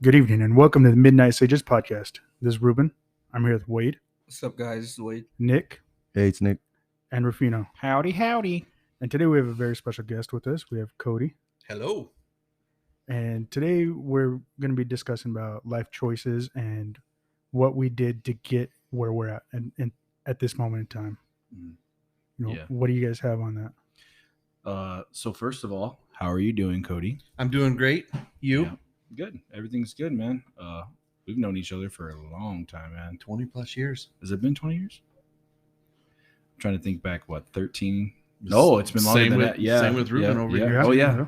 Good evening and welcome to the Midnight Sages podcast. This is Ruben. I'm here with Wade, What's up, guys? This is Wade. Nick, Hey, it's Nick. and Rufino. Howdy, howdy. And today we have a very special guest with us. We have Cody. Hello. And today we're going to be discussing about life choices and what we did to get where we're at and at this moment in time. Yeah. What do you guys have on that? So first of all, how are you doing, Cody? I'm doing great. You? Yeah. Good. Everything's good, man. We've known each other for a long time, man. 20 plus years. Has it been 20 years? I'm trying to think back. What, 13? No, it's been longer Same than with- that. Yeah. same with Ruben over yeah. here. Oh yeah.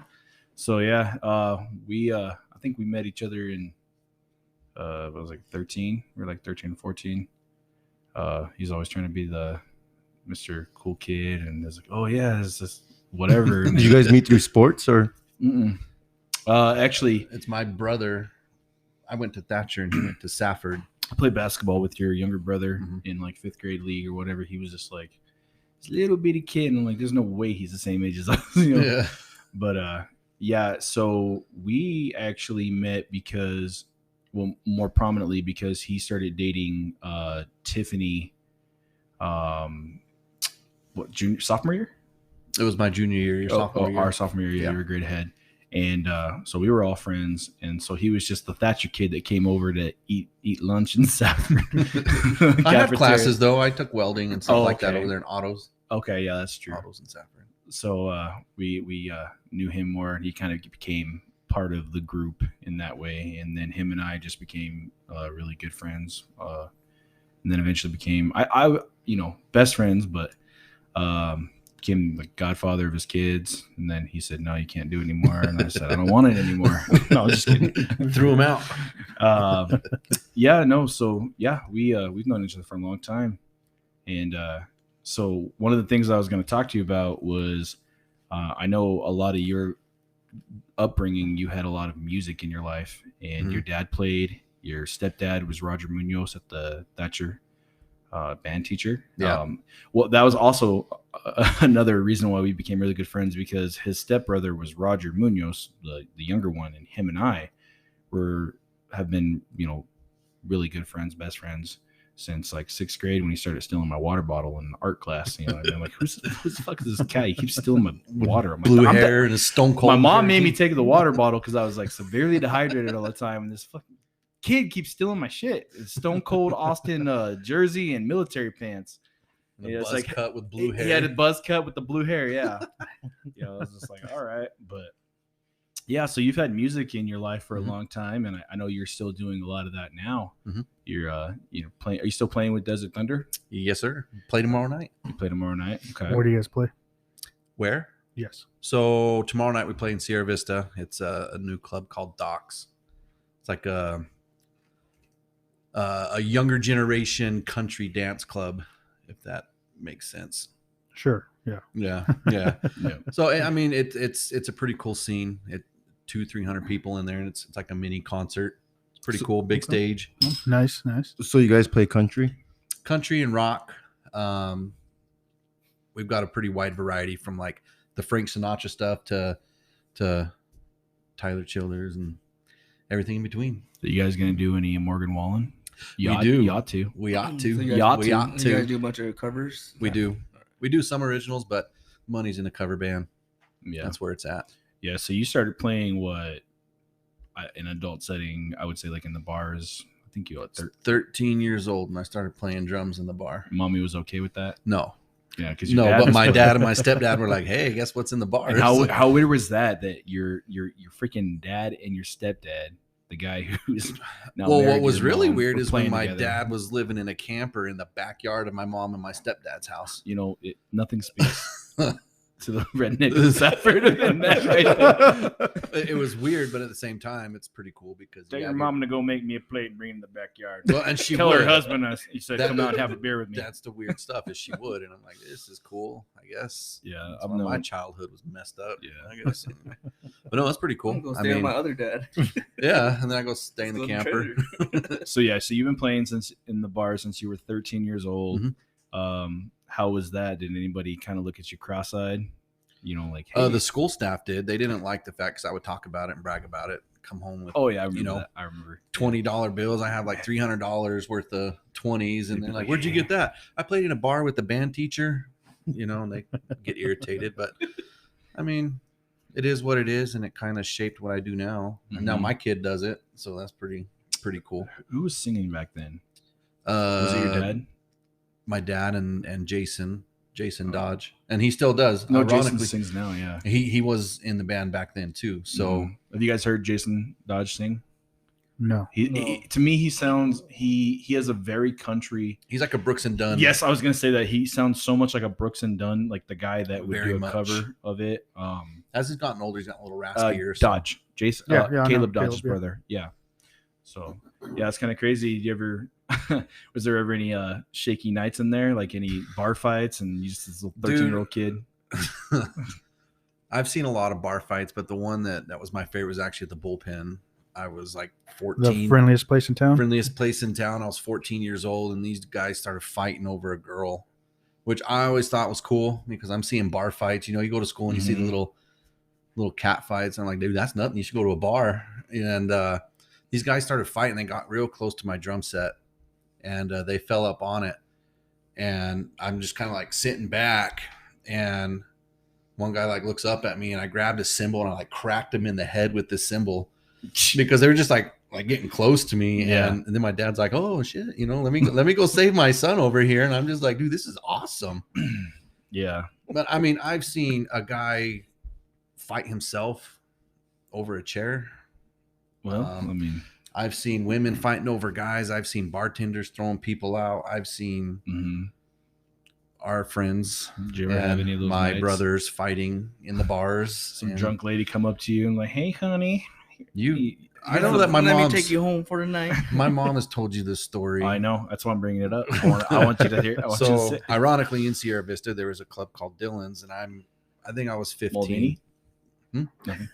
So yeah, we I think we met each other in I was like 13. We were like 13 and 14. He's always trying to be the Mr. Cool Kid, and it's like, oh yeah, it's just whatever. Did you guys meet through sports or? Mm-mm. Actually, It's my brother. I went to Thatcher and he went to Safford. I played basketball with your younger brother Mhm. in like 5th grade league or whatever. He was just like this little bitty kid, and I'm like, there's no way he's the same age as us, you know? Yeah. But yeah. So we actually met because, well, more prominently because he started dating Tiffany. Sophomore year? It was my junior year, your sophomore year. Our sophomore year. Yeah. You were a grade ahead. And so we were all friends, and so he was just the Thatcher kid that came over to eat lunch in Safford. I have classes though. I took welding and stuff Oh, like that okay. over there in autos. Okay, yeah, that's true. Autos in Safford. So we knew him more, and he kind of became part of the group in that way. And then him and I just became really good friends, and then eventually became I best friends, but became the godfather of his kids. And then he said, no, you can't do it anymore. And I said, I don't want it anymore. No, I'm just kidding. Threw him out. So we've known each other for a long time. And so one of the things I was going to talk to you about was I know a lot of your upbringing, you had a lot of music in your life, and your dad played. Your stepdad was Roger Munoz at the Thatcher band teacher. Yeah. Well, that was also another reason why we became really good friends, because his stepbrother was Roger Munoz, the younger one, and him and I have been really good friends, best friends since like 6th grade, when he started stealing my water bottle in art class. And I'm like, who the fuck is this guy? He keeps stealing my water. I'm like, Blue hair and a stone cold. my mom made me take the water bottle because I was like severely dehydrated all the time, and this fucking kid keeps stealing my shit. It's Stone Cold Austin jersey and military pants. The Yeah, it's buzz like- cut with blue hair. He had a buzz cut with the blue hair. Yeah. I was just like, all right. But yeah, so you've had music in your life for a Mhm. long time, and I know you're still doing a lot of that now. Mhm. You're playing. Are you still playing with Desert Thunder? Yes, sir. Play tomorrow night. You play tomorrow night. Okay. Where do you guys play? Where? Yes. So tomorrow night we play in Sierra Vista. It's a new club called Docks. It's like a younger generation country dance club, if that makes sense. Sure. Yeah. Yeah, yeah. Yeah. So I mean, it's a pretty cool scene. 200-300 people in there, and it's like a mini concert. It's pretty cool, big okay. stage, Oh, nice. So you guys play country? country and rock. We've got a pretty wide variety from like the Frank Sinatra stuff to Tyler Childers and everything in between. Are you guys gonna do any Morgan Wallen? We do. You ought to. We ought to. So you We guys- ought You to. guys do a bunch of covers? We do. We do some originals, but money's in the cover band. Yeah. That's where it's at. Yeah. So you started playing what? In adult setting, I would say like in the bars. I think you were 13 years old, and I started playing drums in the bar. Mommy was okay with that. No, Yeah, because no, but my dad and my stepdad were like, "Hey, guess what's in the bar?" And how weird was that your freaking dad and your stepdad, the guy who's now Well, married what to was your really mom, weird were is when playing my together. dad was living in a camper in the backyard of my mom and my stepdad's house. Nothing speaks to the redneck of Safford than that right there. It was weird, but at the same time, it's pretty cool because Tell you your have mom to go make me a plate and bring it in the backyard. Well, and she Tell would. her husband he said, That- come out and have a beer with me. That's the weird stuff is she would, and I'm like, this is cool, I guess. Yeah, That's I've why my known. childhood was messed up. Yeah. I guess. But no, that's pretty cool. I'm going to I stay with mean, my other dad. yeah, and then I go stay in the Little camper. treasure. So yeah, so you've been playing in the bar since you were 13 years old. Mhm. How was that? Did anybody kind of look at you cross-eyed? Like, hey, The school staff did. They didn't like the fact because I would talk about it and brag about it come home with Oh yeah, I remember know, that. I remember $20 bills. I have like $300 worth of 20s, and they're like, "Where'd you get that?" I played in a bar with the band teacher, and they get irritated. But I mean, it is what it is, and it kind of shaped what I do now. And now Mhm. my kid does it, so that's pretty cool. Who was singing back then? Was it your dad? My dad and Jason Dodge, and he still does. No, Jason Ironically, sings now. Yeah. he was in the band back then too. So Have you guys heard Jason Dodge sing? No. To me, he sounds he has a very country. he's like a Brooks and Dunn. Yes, I was gonna say that he sounds so much like a Brooks and Dunn, like the guy that would Very do a much. cover of it. As he's gotten older, he's gotten a little raspier. so- Dodge, Jason, Yeah, I know. Caleb Dodge's Caleb, yeah. brother. Yeah. So yeah, it's kind of crazy. Did you ever? Was there ever any shaky nights in there, like any bar fights, and you just this little 13-year-old kid? I've seen a lot of bar fights, but the one that was my favorite was actually at the Bullpen. I was like The 14. friendliest place in town. Friendliest place in town. I was 14 years old, and these guys started fighting over a girl, which I always thought was cool because I'm seeing bar fights. You go to school and you see the little cat fights. And I'm like, dude, that's nothing. You should go to a bar. And these guys started fighting. They got real close to my drum set, and they fell up on it. And I'm just kind of like sitting back, and one guy like looks up at me, and I grabbed a cymbal and I like cracked him in the head with this cymbal because they were just like getting close to me. Yeah. And then my dad's like, "Oh shit, let me go save my son over here." And I'm just like, dude, this is awesome. Yeah. But I mean, I've seen a guy fight himself over a chair. Well, I mean, I've seen women fighting over guys. I've seen bartenders throwing people out. I've seen our friends did you ever have and any of those my nights? brothers fighting in the bars. Some And drunk lady come up to you and like, "Hey, honey." I know that my Let me mom's take you home for the night. my mom has told you this story. I know. That's why I'm bringing it up. I want you to hear. I want you to So say. ironically, in Sierra Vista, there was a club called Dylan's, and I think I was 15. Mulvaney?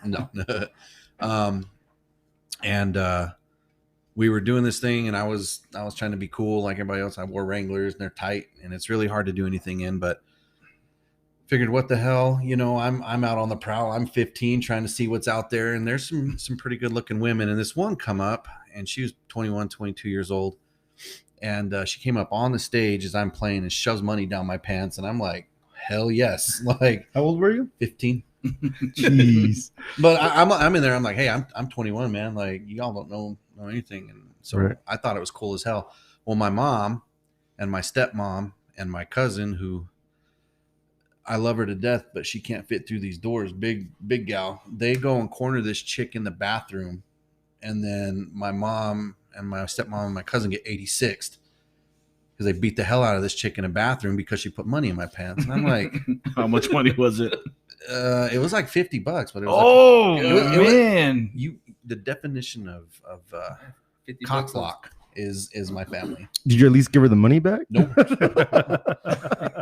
No. And we were doing this thing, and I was trying to be cool like everybody else. I wore Wranglers, and they're tight, and it's really hard to do anything in. But figured, what the hell, I'm out on the prowl. I'm 15, trying to see what's out there, and there's some pretty good looking women. And this one come up, and she was 21, 22 years old, and she came up on the stage as I'm playing and shoves money down my pants, and I'm like, hell yes, like How old were you? 15. Jeez. But I'm in there. I'm like, hey, I'm 21, man. Like, y'all don't know anything. And so Right. I thought it was cool as hell. Well, my mom and my stepmom and my cousin, who I love her to death, but she can't fit through these doors. Big gal. They go and corner this chick in the bathroom, and then my mom and my stepmom and my cousin get 86th because they beat the hell out of this chick in a bathroom because she put money in my pants. And I'm like, How much money was it? it was like $50, but it was Oh it was- man! the definition of 50 cock bucks. block is my family. Did you at least give her the money back? Nope.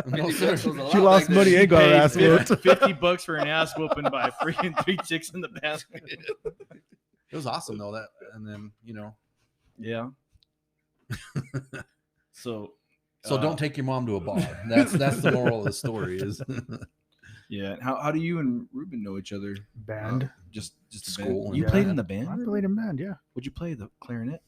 No, sir. sir. She lost money and got her ass whooped. $50 for an ass whooping by freaking 3 chicks in the basket. It was awesome though. And then Yeah. So don't take your mom to a bar. That's the moral of the story. Is yeah. How do you and Ruben know each other? Band. Just the School. band? You Yeah. played in the band? I Ruben? played in band, yeah. Would you play the clarinet?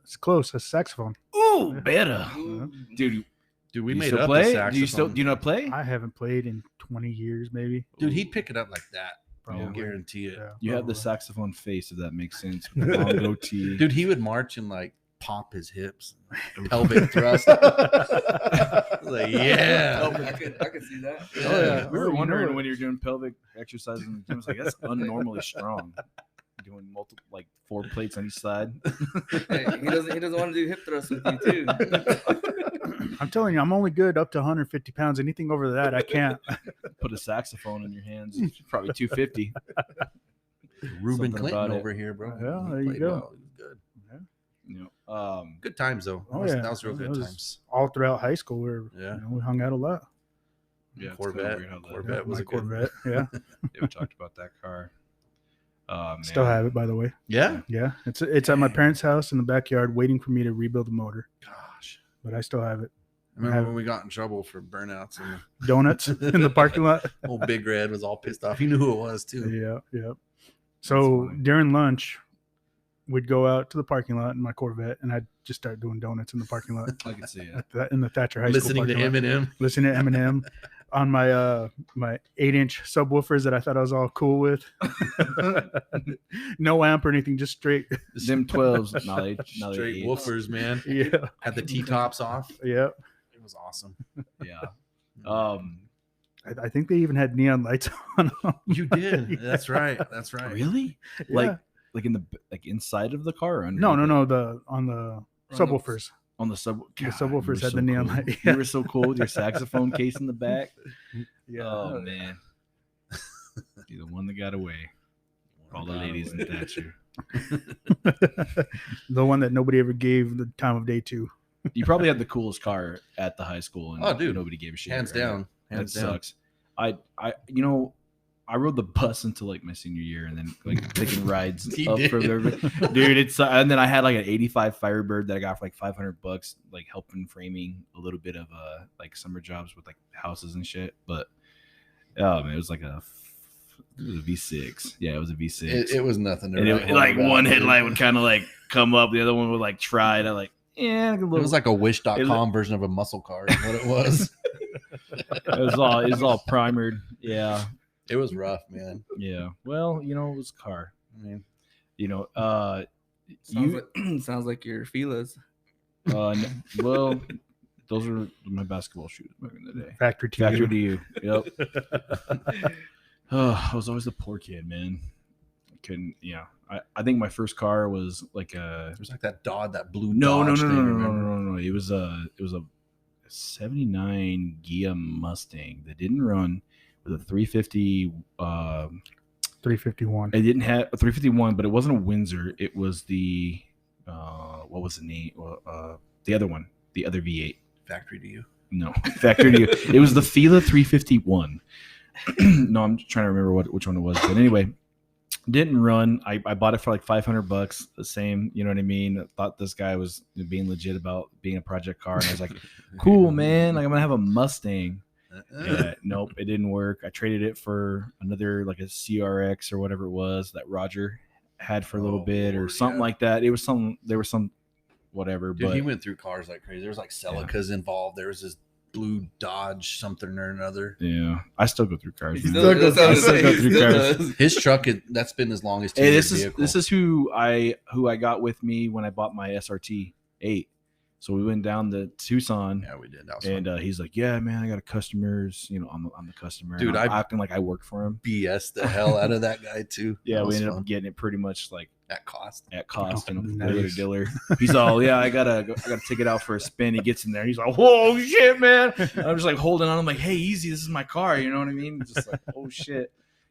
It's close. A saxophone. Ooh, better, Ooh. dude. dude, we do you made still up play? the Do you still saxophone. do you not play? I haven't played in 20 years, maybe. Dude, he'd pick it up like that. I Probably. guarantee it. Yeah, You have the probably. saxophone face, if that makes sense. With the long goatee. Dude, he would march and like pop his hips, pelvic thrust. Like, yeah. Oh, I could see that. Oh, yeah. We Oh, were you wondering know it. when you're doing pelvic exercises in the gym. I was like, that's unnormally strong. Doing multiple, like 4 plates on each side. Hey, he doesn't want to do hip thrusts with you too. I'm telling you, I'm only good up to 150 pounds. Anything over that, I can't. Put a saxophone in your hands. It's probably 250. Ruben Something Clinton about it. over here, bro. Yeah, He there you played go. well. He was good. You know, Good times though. Oh, That yeah. was real It good was- times. All throughout high school, Yeah. we hung out a lot. yeah, it's Corvette. kinda weird how the- Corvette. That was My a good- Corvette. Yeah, Yeah, we talked about that car. Man. still have it, by the way. Yeah. Yeah, it's at my parents' house in the backyard, waiting for me to rebuild the motor. Gosh. But I still have it. I remember when we got in trouble for burnouts and Donuts in the parking lot. old Big Red was all pissed off. He knew who it was too. Yeah, yeah. So funny. during lunch, we'd go out to the parking lot in my Corvette, and I'd just start doing donuts in the parking lot I can see it. in the Thatcher High Listening School to parking lot. Eminem. Listening to Eminem on my my 8-inch subwoofers that I thought I was all cool with. No amp or anything, just straight. Them 12s. Now they Straight eights. woofers, man. Yeah, Had the T-tops off. yeah. It was awesome. Yeah. I think they even had neon lights on them. You did. That's right. That's right. Really? Yeah. Like in the inside of the car? Or No, underneath it? on the subwoofers. On the sub. The God, subwoofers you were had so the neon cool. light, You yeah. were so cool with your saxophone case in the back. Yeah. Oh man. You're the one that got away. All the ladies in Thatcher. The one that nobody ever gave the time of day to. You probably had the coolest car at the high school, and Oh, dude. nobody gave a shit. Hands right? down. That Hands down. sucks. I rode the bus until like my senior year, and then like taking rides He up did. from there. Dude, it's and then I had like an '85 Firebird that I got for like $500, like helping framing a little bit of like summer jobs with like houses and shit. But man, it was like a V6. Yeah, it was a V6. It was nothing. To and write it, home like about, one dude. headlight would kind of like come up, the other one would like try to like It was like a Wish.com version of a muscle car. Is what it was. it was all primered. Yeah. It was rough, man. Yeah. Well, it was a car. I mean, Sounds like your Fila's. Well, those are my basketball shoes back in the day. Factory to Factory you. to you. Yep. I was always the poor kid, man. I couldn't. Yeah. I think my first car was like a. it was like that that blue. No. Dodge thing, remember? No. It was a 79 Ghia Mustang that didn't run with a 350. 351. It didn't have a 351, but it wasn't a Windsor. It was the what was the name? The other one, the other V8. Factory to you. No, factory to you. It was the Fila 351. No, I'm trying to remember which one it was. But anyway, didn't run. I bought it for like $500. The same, you know what I mean? I thought this guy was being legit about being a project car, and I was like, cool, man. Like I'm gonna have a Mustang. Yeah, nope, it didn't work. I traded it for another like a CRX or whatever it was that Roger had for a little bit or Lord, something yeah. like that. It was some whatever. Dude, but he went through cars like crazy. There was like Celicas involved. There was this blue Dodge something or another. yeah, I still go through cars. He man. still does. I still go He through still cars. does. His truck, that's been his longest. Hey, this vehicle. is who I got with me when I bought my SRT 8. So we went down to Tucson. Yeah, we did. That was And fun. he's like, "Yeah, man, I got a customers. I'm the customer." Dude, and I'm I- acting like I work for him. BS the hell out of that guy too. Yeah, That we was ended fun. up getting it pretty much like at cost. at cost. Oh, And nice. dealer. He's all, "Yeah, I gotta take it out for a spin." He gets in there. He's like, "Whoa, shit, man!" And I'm just like holding on. I'm like, "Hey, easy. This is my car." You know what I mean? Just like, "Oh shit."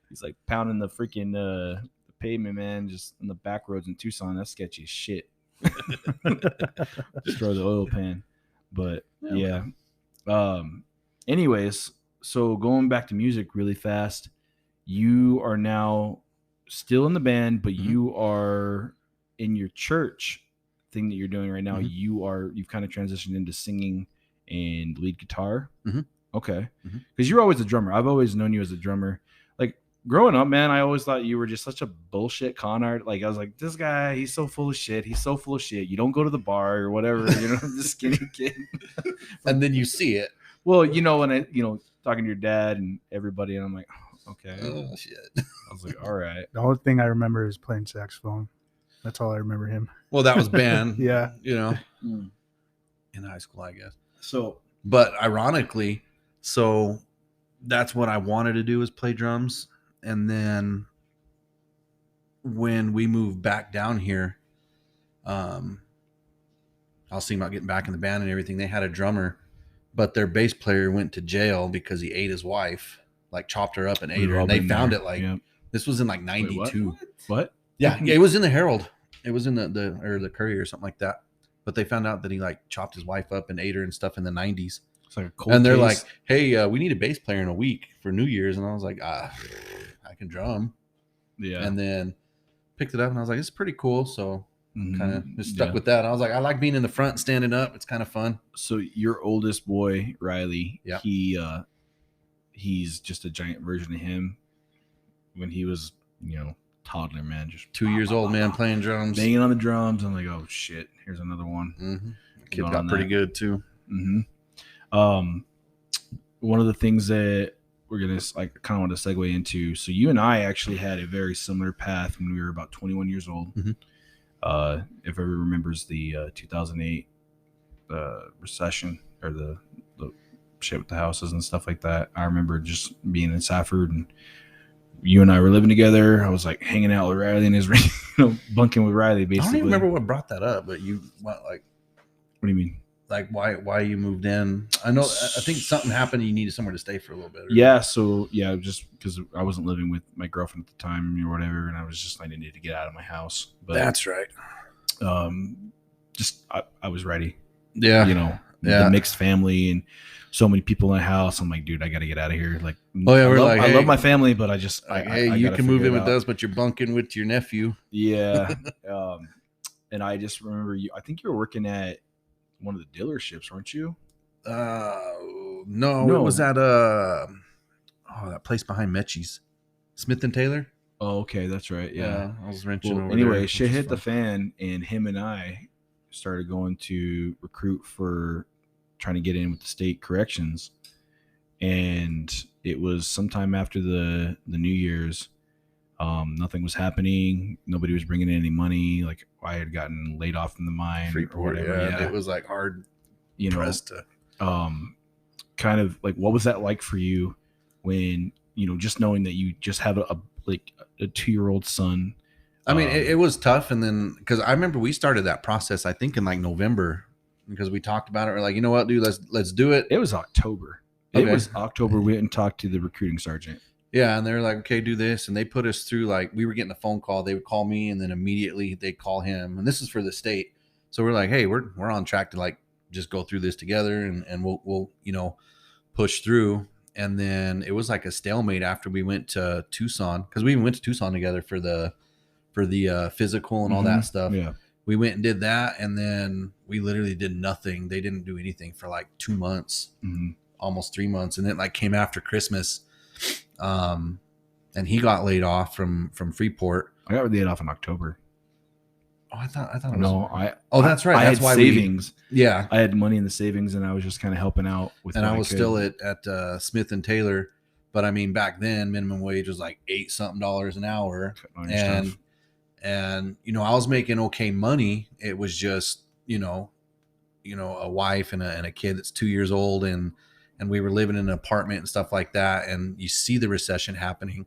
He's like pounding the freaking the pavement, man, just in the back roads in Tucson. That's sketchy as shit. Destroy the oil pan. But yeah. Anyways, so going back to music really fast, you are now still in the band, but Mhm. you are in your church thing that you're doing right now. Mhm. You've kind of transitioned into singing and lead guitar. Mhm. Okay. Mhm. Because you're always a drummer. I've always known you as a drummer. Like growing up, man, I always thought you were just such a bullshit con art. Like I was like, this guy, he's so full of shit. He's so full of shit. You don't go to the bar or whatever. The skinny kid. And then you see it. Well, when I, talking to your dad and everybody, and I'm like, oh, okay. Oh shit. I was like, all right. The only thing I remember is playing saxophone. That's all I remember him. Well, that was band. Yeah. Mm. In high school, I guess. So But ironically, so that's what I wanted to do is play drums. And then when we moved back down here, I was thinking about getting back in the band and everything. They had a drummer, but their bass player went to jail because he ate his wife, like chopped her up and ate we've her. all And they been found there. it like Yep. this was in like Wait, what? 92. What? Yeah, it was in the Herald. It was in the Courier or something like that. But they found out that he like chopped his wife up and ate her and stuff in the 90s. It's like a cold And they're case. like, "Hey, we need a bass player in a week for New Year's." And I was like, I can drum. yeah. And then picked it up and I was like, it's pretty cool. So Mhm. kind of just stuck Yeah. with that. I was like, I like being in the front, standing up. It's kind of fun. So your oldest boy, Riley, Yeah. he's just a giant version of him when he was, toddler, man. Just 2 years old, man, playing drums. banging on the drums. I'm like, oh shit, here's another one. Mm-hmm. Kid Going got on pretty that. good too. One of the things that we're gonna like kind of want to segue into. So you and I actually had a very similar path when we were about 21 years old. Mhm. If everyone remembers the 2008 recession or the shit with the houses and stuff like that, I remember just being in Safford and you and I were living together. I was like hanging out with Riley and his, bunking with Riley. I Basically, don't even remember what brought that up, but you went like What do you mean? why you moved in. I know. I think something happened. You needed somewhere to stay for a little bit. Yeah, so yeah, just because I wasn't living with my girlfriend at the time or whatever, and I was just I needed to get out of my house. But That's right. just I was ready. Yeah. You know, Yeah. the mixed family and so many people in the house. I'm like, dude, I got to get out of here. Like, Oh, yeah, we're I like, love hey. my family, but I just Like, I hey, you gotta can move figure in it with out. us, but you're bunking with your nephew. Yeah. And I just remember you. I think you were working at one of the dealerships, weren't you? No, No. it was at that place behind Mechie's, Smith and Taylor. Oh, okay, that's right. Yeah. I was wrenching Well, over anyway, there, shit which is hit the fun. fan, and him and I started going to recruit for trying to get in with the state corrections. And it was sometime after the New Year's. Nothing was happening. Nobody was bringing in any money. Like I had gotten laid off from the mine or Freeport. whatever. Yeah, it was like hard you know, pressed to. kind of like what was that like for you when just knowing that you just have a 2-year-old son? I mean, it was tough, and then because I remember we started that process, I think in like November, because we talked about it. We're like, you know what, dude, let's do it. It was October. Okay. It was October. We went and talked to the recruiting sergeant. Yeah, and they're like, okay, do this, and they put us through like we were getting a phone call. They would call me, and then immediately they'd call him, and this is for the state. So we're like, hey, we're on track to like just go through this together, and we'll push through. And then it was like a stalemate after we went to Tucson, because we even went to Tucson together for the physical and all that stuff. Yeah. We went and did that, and then we literally did nothing. They didn't do anything for like 2 months, almost 3 months, and then like came after Christmas, and he got laid off from Freeport. I got laid off in October. Oh, I thought it was, No, that's right. I That's had why savings. yeah. I had money in the savings, and I was just kind of helping out with. And what I was could. still at Smith and Taylor, but I mean back then minimum wage was like $8-something an hour, on your stuff. and I was making okay money. It was just a wife and a kid that's 2 years old, and we were living in an apartment and stuff like that. And you see the recession happening,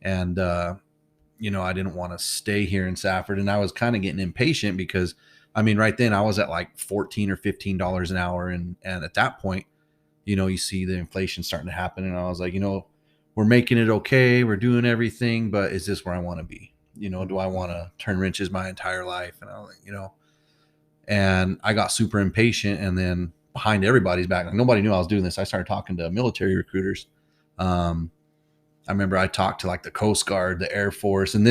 and I didn't want to stay here in Safford, and I was kind of getting impatient because I mean right then I was at like $14 or $15 an hour, and at that point, you see the inflation starting to happen, and I was like, we're making it okay, we're doing everything, but is this where I want to be? Do I want to turn wrenches my entire life? And I was like, and I got super impatient, and then behind everybody's back, like nobody knew I was doing this, I started talking to military recruiters. I remember I talked to like the Coast Guard, the Air Force, and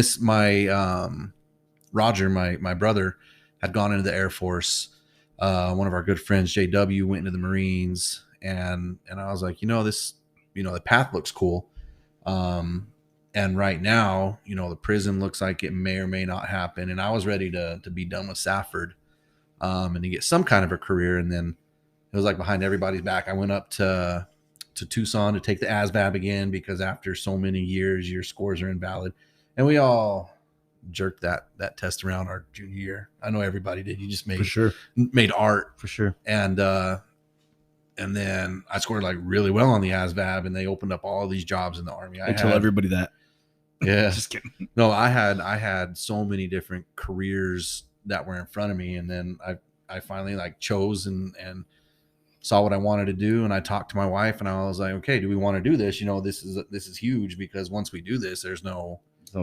Roger, my brother, had gone into the Air Force. One of our good friends, JW, went into the Marines, and I was like, this, the path looks cool. And right now, the prison looks like it may or may not happen. And I was ready to be done with Safford, and to get some kind of a career. And then it was like behind everybody's back. I went up to Tucson to take the ASVAB again, because after so many years, your scores are invalid. And we all jerked that test around our junior year. I know everybody did. You just For sure. made art. For sure. And then I scored like really well on the ASVAB, and they opened up all these jobs in the Army. I tell everybody that. Yeah. Just kidding. No, I had so many different careers that were in front of me, and then I finally like chose and saw what I wanted to do, and I talked to my wife, and I was like, okay, do we want to do this? This is huge, because once we do this, there's no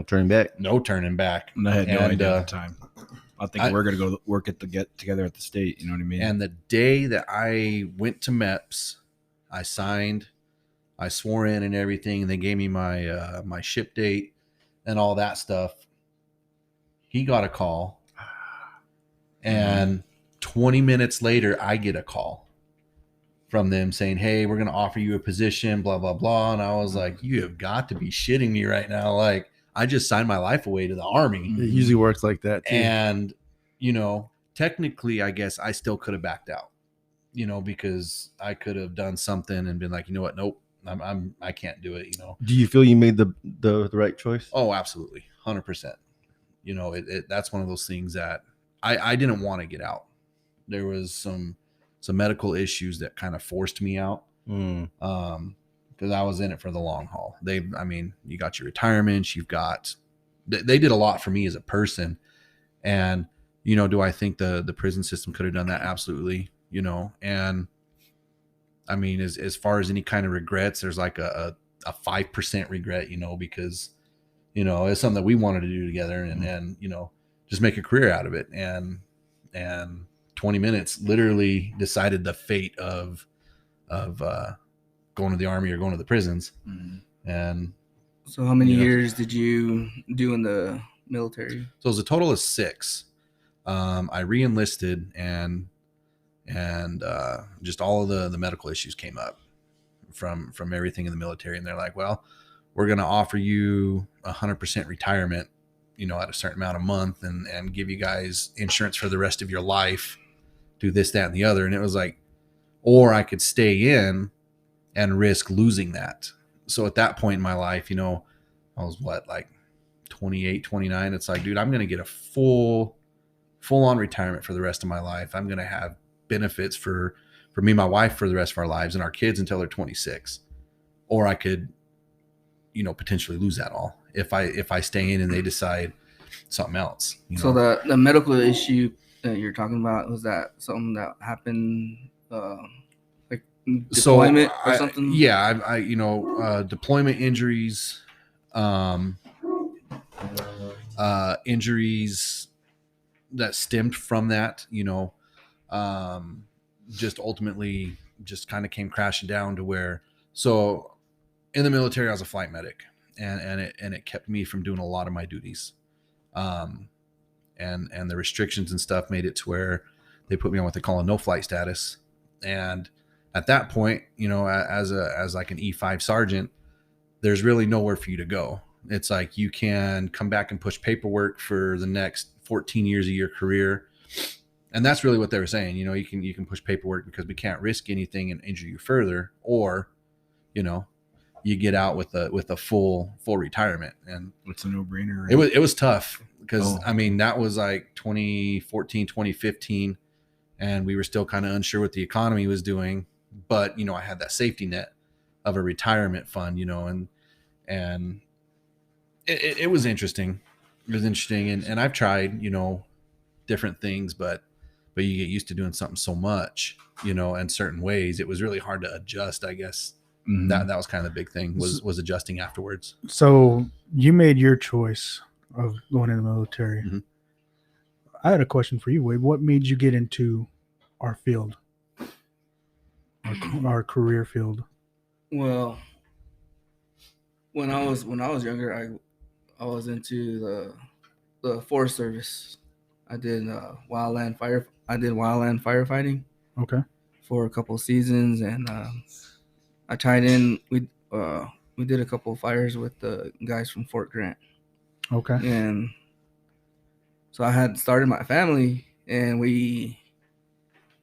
turning back. no turning back. And I had no And, idea at the time. I think we're gonna go work at the get together at the state. You know what I mean? And the day that I went to MEPS, I signed, I swore in and everything, and they gave me my my ship date and all that stuff. He got a call, and 20 minutes later, I get a call from them saying, hey, we're going to offer you a position, blah, blah, blah. And I was like, you have got to be shitting me right now. Like, I just signed my life away to the Army. It usually works like that too. And, you know, technically, I guess I still could have backed out, you know, because I could have done something and been like, you know what? Nope, I can't do it, you know? Do you feel you made the right choice? Oh, absolutely. 100%. You know, that's one of those things that I didn't want to get out. There was some medical issues that kind of forced me out. Because I was in it for the long haul. You got your retirements, they did a lot for me as a person. And, you know, do I think the prison system could have done that? Absolutely. You know, and I mean, as far as any kind of regrets, there's like a 5% regret, you know, because, you know, it's something that we wanted to do together and, you know, just make a career out of it. And 20 minutes literally decided the fate of going to the Army or going to the prisons. And so how many years did you do in the military? So it was a total of 6. I re-enlisted and just all of the medical issues came up from everything in the military. And they're like, well, we're going to offer you 100% retirement, you know, at a certain amount a month and give you guys insurance for the rest of your life, do this, that, and the other. And it was like, or I could stay in and risk losing that. So at that point in my life, you know, I was like 28, 29. It's like, dude, I'm going to get a full on retirement for the rest of my life. I'm going to have benefits for me and my wife for the rest of our lives and our kids until they're 26. Or I could, you know, potentially lose that all if I stay in and they decide something else. You know? So the medical issue that you're talking about, was that something that happened like deployment or something? I you know, deployment injuries, injuries that stemmed from that, you know, just ultimately just kind of came crashing down to where, so in the military, I was a flight medic and it kept me from doing a lot of my duties. And the restrictions and stuff made it to where they put me on what they call a no flight status. And at that point, you know, as like an E5 sergeant, there's really nowhere for you to go. It's like, you can come back and push paperwork for the next 14 years of your career. And that's really what they were saying. You know, you can push paperwork because we can't risk anything and injure you further, or, you know, you get out with a full retirement. And it's a no-brainer. Right? It was tough because I mean, that was like 2014, 2015, and we were still kind of unsure what the economy was doing. But, you know, I had that safety net of a retirement fund, you know, and it was interesting. It was interesting. And I've tried, you know, different things, but you get used to doing something so much, you know, in certain ways. It was really hard to adjust, I guess. Mm-hmm. That was kind of the big thing was adjusting afterwards. So you made your choice of going in the military. Mm-hmm. I had a question for you, Wade. What made you get into our field, our career field? Well, when I was younger, I was into the Forest Service. I did wildland firefighting. Okay. For a couple of seasons, and I tied in. We did a couple of fires with the guys from Fort Grant. Okay. And so I had started my family, and we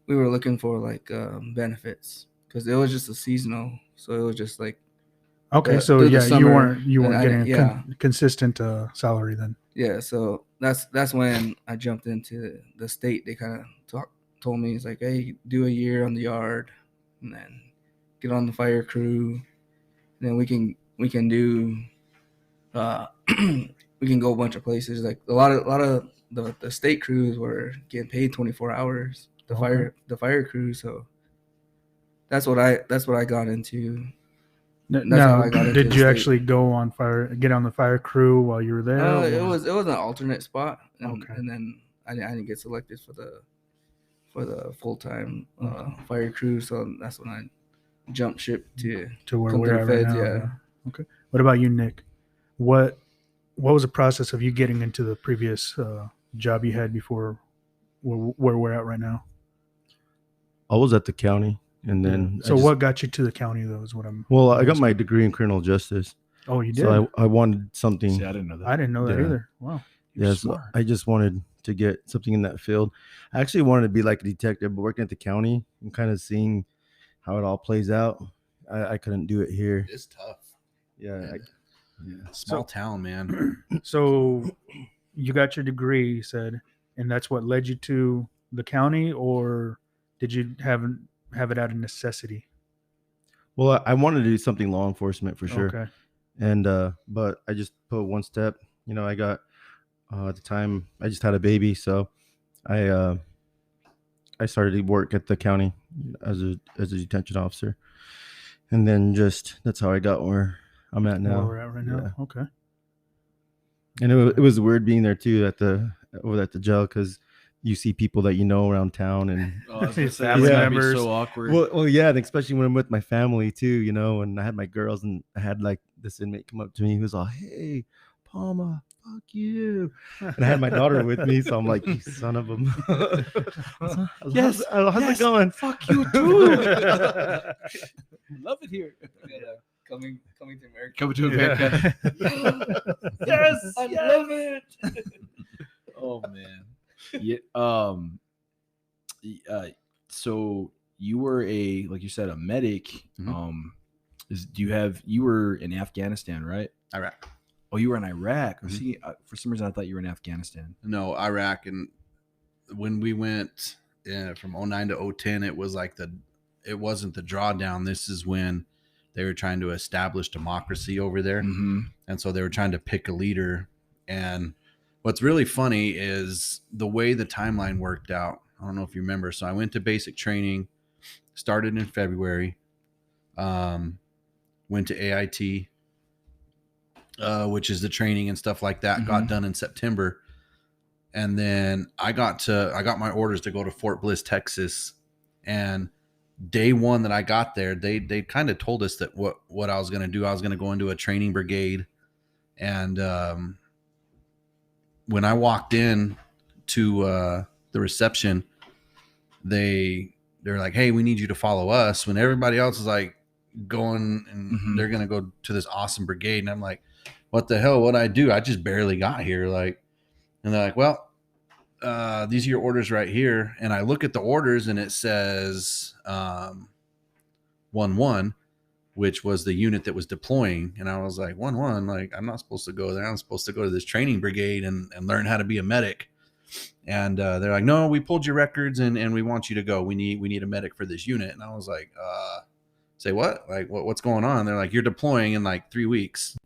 were looking for like benefits because it was just a seasonal. So it was just like. Okay, so yeah, you weren't getting a consistent salary then. Yeah, so that's when I jumped into the state. They kind of told me, it's like, hey, do a year on the yard, and then get on the fire crew, and then we can do we can go a bunch of places. Like a lot of the state crews were getting paid 24 hours. The fire crew, so that's what I got into. Now, did you actually get on the fire crew while you were there? It was an alternate spot, and then I didn't get selected for the full-time fire crew, so that's when I jumped ship to where we're at right now. Yeah. Okay. What about you, Nick? What was the process of you getting into the previous job you had before where we're at right now? I was at the county. And then, so what got you to the county, though, is what I'm. Well, I got my degree in criminal justice. Oh, you did. So I wanted something. See, I didn't know that. I didn't know that Yeah. either. Wow. You're Yeah, so smart. I just wanted to get something in that field. I actually wanted to be like a detective, but working at the county and kind of seeing how it all plays out. I couldn't do it here. It's tough. Yeah, Small town, man. So you got your degree, you said, and that's what led you to the county, or did you have it out of necessity? well, I wanted to do something law enforcement for sure. Okay. And but I just put one step. You know, I got at the time I just had a baby, so I started to work at the county as a detention officer, and then just that's how I got where I'm at Where now. we're at right now. Yeah. Okay. And it was weird being there too over at the jail because you see people that you know around town and Oh, I was gonna say, Family it's gotta be members. so awkward. well yeah, and especially when I'm with my family too, you know, and I had my girls and I had like this inmate come up to me who was all, "Hey, Palma, fuck you," and I had my daughter with me, so I'm like, "You son of a." Yes, how's yes. it going? Fuck you too. Love it here. Coming to America. Coming to America. Yes, I yes. love it. Oh man. Yeah. So you were like you said, a medic. Mhm. You were in Afghanistan, right? Iraq. Oh, you were in Iraq. Mhm. See, for some reason I thought you were in Afghanistan. No, Iraq. And when we went from 09 to 010, it was like it wasn't the drawdown. This is when they were trying to establish democracy over there. Mm-hmm. And so they were trying to pick a leader. And what's really funny is the way the timeline worked out. I don't know if you remember. So I went to basic training, started in February, went to AIT, which is the training and stuff like that, got done in September. And then I got my orders to go to Fort Bliss, Texas. And day one that I got there, they kind of told us that what I was going to do. I was going to go into a training brigade. And when I walked in to the reception, they're like, "Hey, we need you to follow us." When everybody else is like going and they're going to go to this awesome brigade. And I'm like, "What the hell would I do? I just barely got here." Like, and they're like, "Well, these are your orders right here." And I look at the orders and it says 1-1, which was the unit that was deploying. And I was like, 1-1, like, I'm not supposed to go there. I'm supposed to go to this training brigade and learn how to be a medic. And they're like, "No, we pulled your records and we want you to go. We need a medic for this unit." And I was like, say what? Like, what's going on? They're like, "You're deploying in like 3 weeks."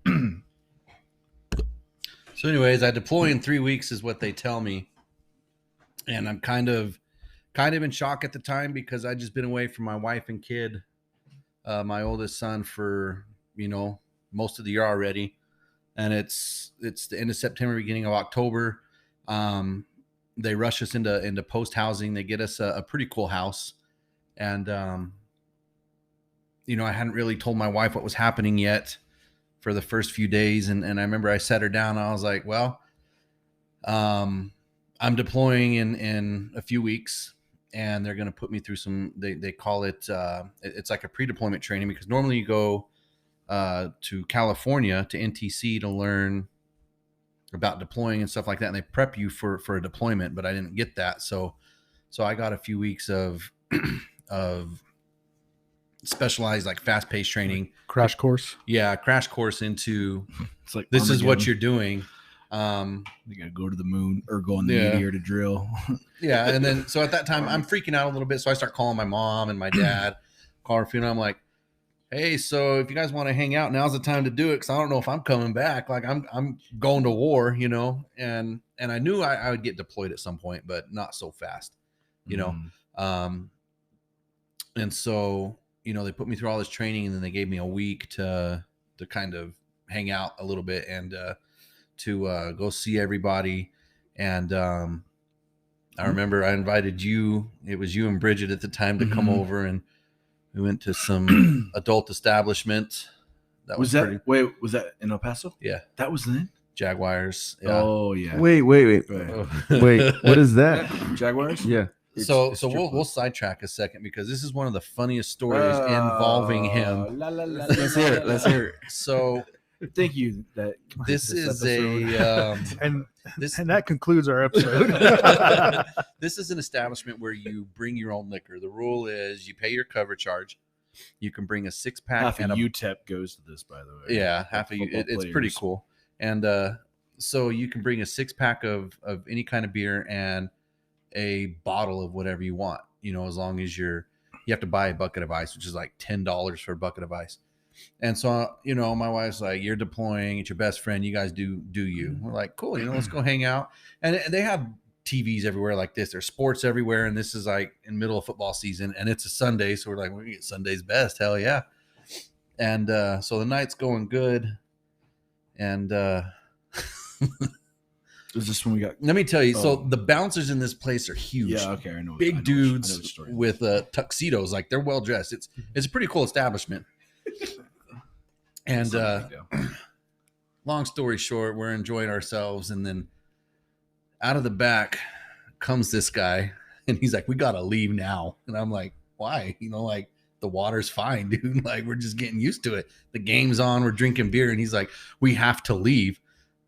So anyways, I deploy in 3 weeks is what they tell me. And I'm kind of in shock at the time because I just been away from my wife and kid, my oldest son, for, most of the year already. And it's the end of September, beginning of October. They rush us into post housing. They get us a pretty cool house. And, I hadn't really told my wife what was happening yet for the first few days. And I remember I sat her down and I was like, "Well, I'm deploying in a few weeks, and they're going to put me through some, they call it, it's like a pre-deployment training, because normally you go to California to NTC to learn about deploying and stuff like that. And they prep you for a deployment, but I didn't get that. So I got a few weeks of specialized, like fast-paced training. Crash course. Yeah. Crash course into, It's like this is what Armageddon. you're doing. You gotta go to the moon or go on the Yeah. meteor to drill. Yeah. And then, so at that time I'm freaking out a little bit. So I start calling my mom and my dad, call her, and I'm like, "Hey, so if you guys want to hang out, now's the time to do it. Cause I don't know if I'm coming back. Like I'm going to war, and I knew I would get deployed at some point, but not so fast, Mm. And so, they put me through all this training, and then they gave me a week to kind of hang out a little bit and, to go see everybody. And I remember I invited you. It was you and Bridget at the time to come Mhm. over, and we went to some adult establishment. That was pretty, was that in El Paso? yeah, That was then? Jaguars. Yeah. Oh yeah. Wait. Right. Wait, what is that? Jaguars? Yeah. So It's we'll sidetrack a second, because this is one of the funniest stories involving him. Let's hear it. Let's hear it. So Thank you. That This is episode. And this and that concludes our episode. this is an establishment where you bring your own liquor. The rule is you pay your cover charge. You can bring a 6-pack half and of a UTEP goes to this, by the way. yeah, half of you. Football It's pretty players. cool. And so you can bring a 6-pack of any kind of beer and a bottle of whatever you want. As long as you have to buy a bucket of ice, which is like $10 for a bucket of ice. And so, my wife's like, you're deploying, it's your best friend. You guys do you. We're like, cool, let's go hang out. And they have TVs everywhere like this. There's sports everywhere. And this is like in middle of football season. And it's a Sunday. So we're like, we get Sunday's best. Hell yeah. And so the night's going good. And Is this when we got? let me tell you, so Oh. the bouncers in this place are huge. Yeah, okay, I know. I know Big the dudes story. with tuxedos, like they're well dressed. It's a pretty cool establishment. And It's not a big deal. long story short, we're enjoying ourselves, and then out of the back comes this guy, and he's like, "We gotta leave now." And I'm like, "Why?" Like the water's fine, dude. Like we're just getting used to it. The game's on. We're drinking beer, and he's like, "We have to leave."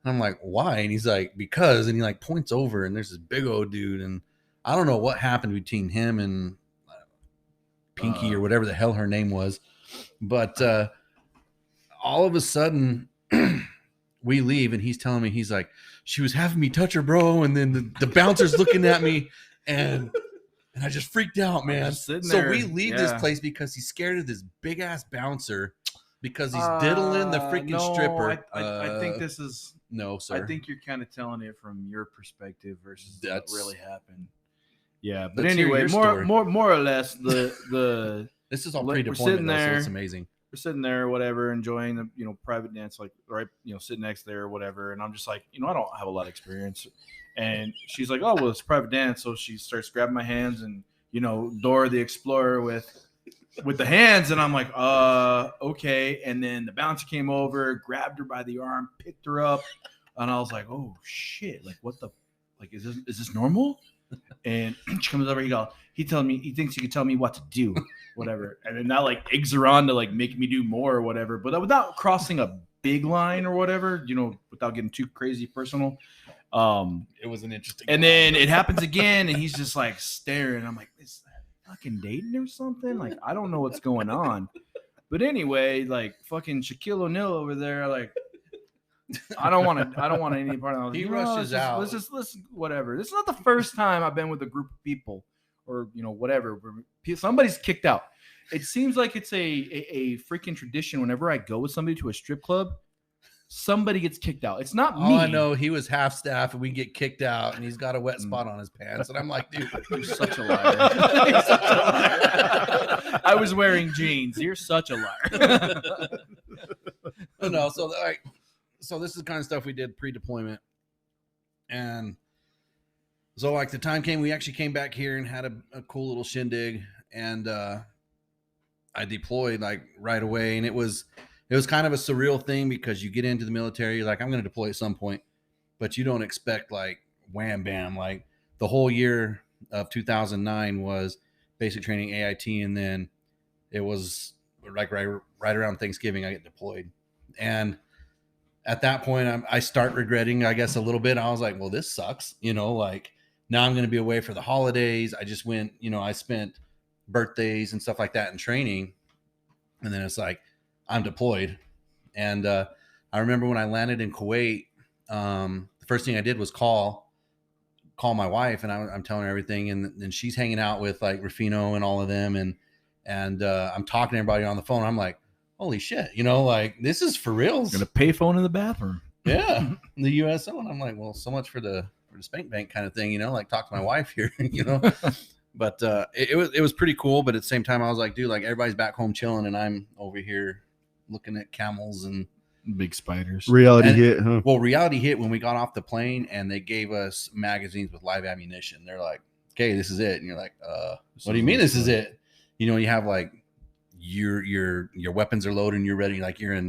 And I'm like, "Why?" And he's like, "Because." And he like points over, and there's this big old dude, and I don't know what happened between him and Pinky or whatever the hell her name was, but all of a sudden we leave, and he's telling me, he's like, "She was having me touch her, bro," and then the bouncer's looking at me, and I just freaked out, man. just sitting So there, we leave this yeah. place because he's scared of this big ass bouncer because he's diddling the freaking No, stripper. I think this is. No, sir. I think you're kind of telling it from your perspective versus That's- what really happened. Yeah, but Let's hear anyway, your more story. more or less the this is all we're pre-deployment, sitting though, so there. it's amazing. we're sitting there, whatever, enjoying the private dance, like right, sitting next there, or whatever. And I'm just like, I don't have a lot of experience. And she's like, "Oh, well, it's private dance." So she starts grabbing my hands and Dora the Explorer with the hands, and I'm like, okay. And then the bouncer came over, grabbed her by the arm, picked her up, and I was like, "Oh shit! Like what the? Like is this normal?" And she comes over. He thinks he can tell me what to do, whatever. And then that like eggs her on to like make me do more or whatever, but without crossing a big line or whatever, without getting too crazy personal. It was an interesting. And then it happens again, and he's just like staring. I'm like, is that fucking dating or something? Like, I don't know what's going on. But anyway, like fucking Shaquille O'Neal over there, like, I don't want any part of it. He rushes out. Let's just whatever. This is not the first time I've been with a group of people, or whatever. Somebody's kicked out. It seems like it's a freaking tradition. Whenever I go with somebody to a strip club, somebody gets kicked out. It's not All me. I know, he was half staff, and we get kicked out, and he's got a wet spot on his pants, and I'm like, dude, You're such a liar. You're such a liar. I was wearing jeans. You're such a liar. No, so this is the kind of stuff we did pre-deployment, and so like the time came, we actually came back here and had a cool little shindig, and I deployed like right away, and it was kind of a surreal thing because you get into the military, you're like, I'm going to deploy at some point, but you don't expect like wham bam. Like the whole year of 2009 was basic training, AIT, and then it was like right around Thanksgiving I get deployed, and at that point I start regretting, I guess, a little bit. I was like, well, this sucks, like now I'm going to be away for the holidays. I just went, I spent birthdays and stuff like that in training, and then it's like I'm deployed. And I remember when I landed in Kuwait, the first thing I did was call my wife, and I'm telling her everything, and she's hanging out with like Rufino and all of them, and I'm talking to everybody on the phone. I'm like, holy shit, like this is for reals. Gonna pay phone in the bathroom. Yeah, the USO, and I'm like, well, so much for the spank bank kind of thing, like talk to my wife here, But it was pretty cool. But at the same time, I was like, dude, like everybody's back home chilling, and I'm over here looking at camels and Big spiders. Reality And- hit, huh? well, reality hit when we got off the plane, and they gave us magazines with live ammunition. They're like, okay, this is it, and you're like, what do you mean this is it? You have like your weapons are loaded and you're ready, like you're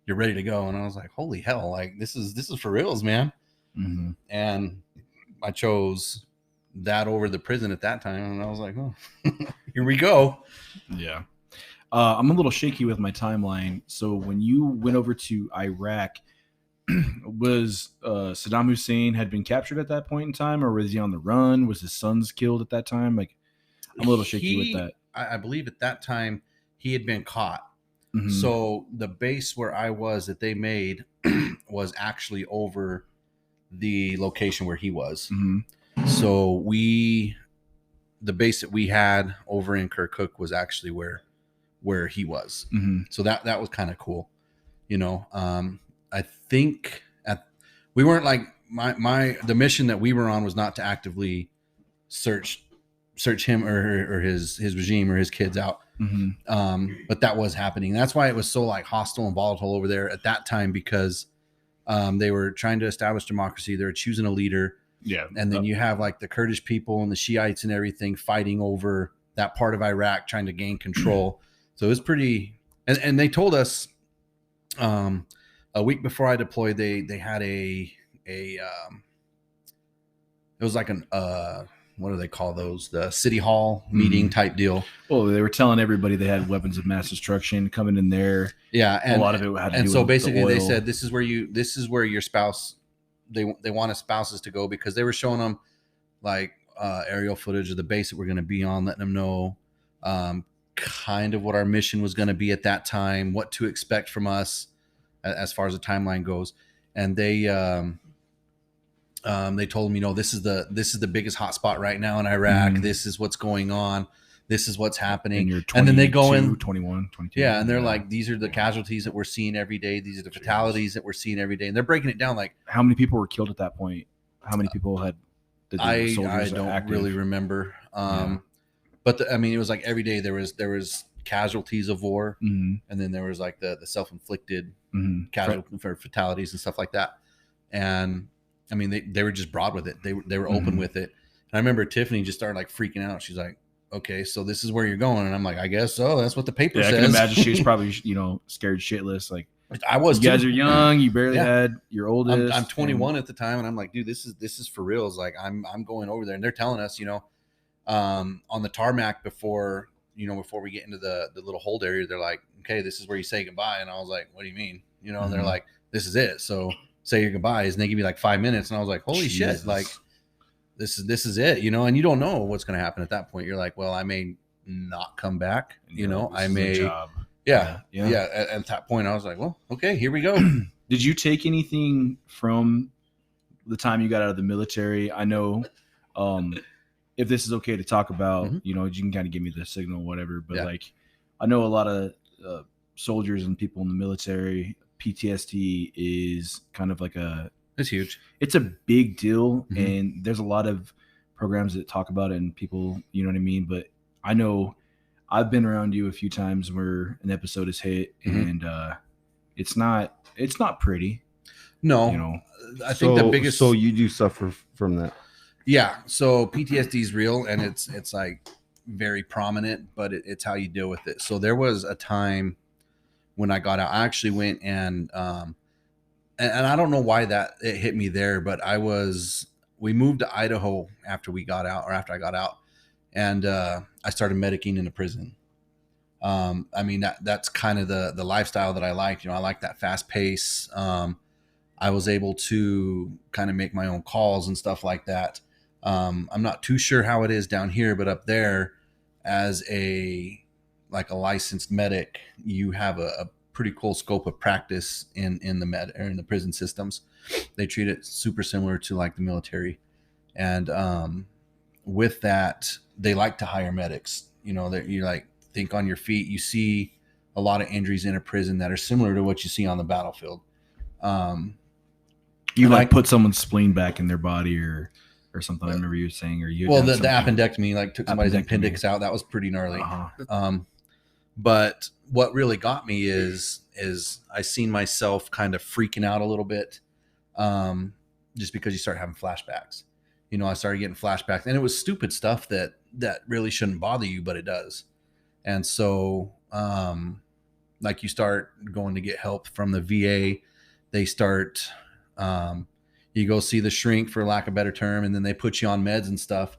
ready to go. And I was like, holy hell, like this is for reals, man. Mm-hmm. And I chose that over the prison at that time, and I was like, oh, here we go. Yeah. I'm a little shaky with my timeline. So when you went over to Iraq, was Saddam Hussein had been captured at that point in time, or was he on the run? Was his sons killed at that time? Like, I'm a little shaky with that. I believe at that time he had been caught. Mhm. So the base where I was that they made was actually over the location where he was. Mhm. So the base that we had over in Kirkuk was actually where he was. Mhm. So that was kind of cool, you know. I think we weren't like the mission that we were on was not to actively search him or his regime or his kids out. Mhm. But that was happening. That's why it was so like hostile and volatile over there at that time, because they were trying to establish democracy. They were choosing a leader. Yeah. And then you have like the Kurdish people and the Shiites and everything fighting over that part of Iraq, trying to gain control. So it was pretty, and they told us a week before I deployed, they had it was like an what do they call those? The city hall meeting type deal. Well, they were telling everybody they had weapons of mass destruction coming in there. Yeah, and a lot of it had to and do so with basically the they oil. said this is where your spouse they wanted spouses to go, because they were showing them like aerial footage of the base that we're going to be on, letting them know kind of what our mission was going to be at that time, what to expect from us as far as the timeline goes. And they told me, this is the biggest hotspot right now in Iraq. Mhm. This is what's going on. This is what's happening. And you're 22, and then they go in 21, 22. yeah, and they're like, these are the casualties that we're seeing every day. These are the fatalities that we're seeing every day. And they're breaking it down like, how many people were killed at that point? How many people had? I soldiers don't active? really remember. Yeah. But it was like every day there was casualties of war, Mhm. and then there was like the self-inflicted Mhm. casualties for fatalities and stuff like that. And I mean, they were just broad with it. They were open Mhm. with it. And I remember Tiffany just started like freaking out. She's like, okay, so this is where you're going. And I'm like, I guess so. That's what the paper Yeah, I says. can imagine she was probably scared shitless. Like, I was. you guys too. are young. You barely Yeah. had your oldest. I'm 21 at the time, and I'm like, dude, this is for real. It's like I'm going over there, and they're telling us, on the tarmac before we get into the little hold area, they're like, okay, this is where you say goodbye. And I was like, what do you mean? And they're Mhm. like, this is it. So say your goodbyes, and they give me like 5 minutes, and I was like, holy Jesus. shit, like this is it, and you don't know what's going to happen at that point. You're like, well, I may not come back, And you're like, I this is a may, job. yeah. Yeah. At that point, I was like, well, okay, here we go. Did you take anything from the time you got out of the military? I know, if this is okay to talk about, Mhm. you can kind of give me the signal, whatever. But Yeah. like, I know a lot of soldiers and people in the military, PTSD is kind of like It's huge. it's a big deal, Mhm. and there's a lot of programs that talk about it, and people, you know what I mean. But I know I've been around you a few times where an episode is hit, Mhm. and it's not pretty. No, I think the biggest. So you do suffer from that. Yeah. So PTSD is real, and it's like very prominent, but it's how you deal with it. So there was a time when I got out. I actually went and I don't know why that it hit me there, but we moved to Idaho after we got out, or after I got out, and I started medicing in a prison. I mean, that's kind of the lifestyle that I like. I like that fast pace. I was able to kind of make my own calls and stuff like that. I'm not too sure how it is down here, but up there, as a licensed medic, you have a pretty cool scope of practice in the prison systems. They treat it super similar to like the military, and with that, they like to hire medics. You like think on your feet. You see a lot of injuries in a prison that are similar to what you see on the battlefield. You And like put someone's spleen back in their body or something. I remember you saying, or you. Well, the appendectomy, like took somebody's Appendectomy. appendix out. That was pretty gnarly. Uh-huh. But what really got me is I seen myself kind of freaking out a little bit, just because you start having flashbacks. I started getting flashbacks, and it was stupid stuff that really shouldn't bother you, but it does. And so, like you start going to get help from the VA, they start, you go see the shrink, for lack of a better term, and then they put you on meds and stuff.